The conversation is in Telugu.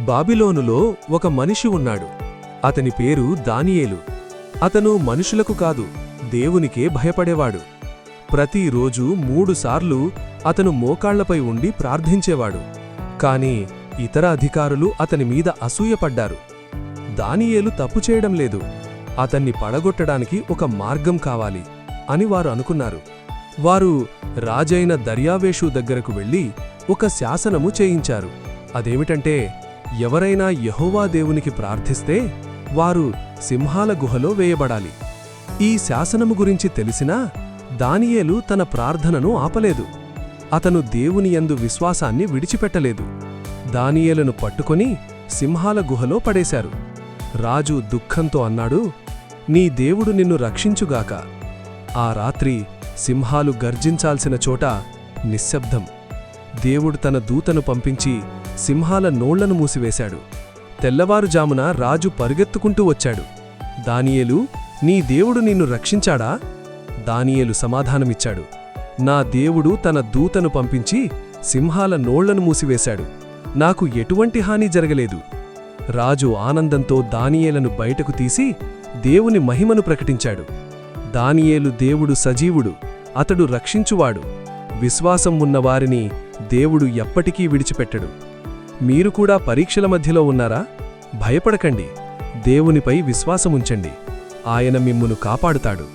బాబిలోనులో ఒక మనిషి ఉన్నాడు. అతని పేరు దానియేలు. అతను మనుషులకు కాదు, దేవునికే భయపడేవాడు. ప్రతిరోజూ 3 సార్లు అతను మోకాళ్లపై ఉండి ప్రార్థించేవాడు. కాని ఇతర అధికారులు అతని మీద అసూయపడ్డారు. దానియేలు తప్పు చేయడం లేదు, అతన్ని పడగొట్టడానికి ఒక మార్గం కావాలి అని వారు అనుకున్నారు. వారు రాజైన దర్యావేషు దగ్గరకు వెళ్లి ఒక శాసనము చేయించారు. అదేమిటంటే, ఎవరైనా యెహోవా దేవునికి ప్రార్థిస్తే వారు సింహాల గుహలో వేయబడాలి. ఈ శాసనము గురించి తెలిసినా దానియేలు తన ప్రార్థనను ఆపలేదు. అతను దేవుని యందు విశ్వాసాన్ని విడిచిపెట్టలేదు. దానియేలును పట్టుకొని సింహాల గుహలో పడేశారు. రాజు దుఃఖంతో అన్నాడు, నీ దేవుడు నిన్ను రక్షించుగాక. ఆ రాత్రి సింహాలు గర్జించాల్సిన చోట నిశ్శబ్దం. దేవుడు తన దూతను పంపించి సింహాల నోళ్లను మూసివేశాడు. తెల్లవారుజామున రాజు పరుగెత్తుకుంటూ వచ్చాడు. దానియేలు, నీ దేవుడు నిన్ను రక్షించాడా? దానియేలు సమాధానమిచ్చాడు, నా దేవుడు తన దూతను పంపించి సింహాల నోళ్లను మూసివేశాడు. నాకు ఎటువంటి హాని జరగలేదు. రాజు ఆనందంతో దానియేలను బయటకు తీసి దేవుని మహిమను ప్రకటించాడు. దానియేలు దేవుడు సజీవుడు, అతడు రక్షించువాడు. విశ్వాసం ఉన్నవారిని దేవుడు ఎప్పటికీ విడిచిపెట్టడు. మీరు కూడా పరీక్షల మధ్యలో ఉన్నారా? భయపడకండి, దేవునిపై విశ్వాసముంచండి. ఆయన మిమ్మును కాపాడుతాడు.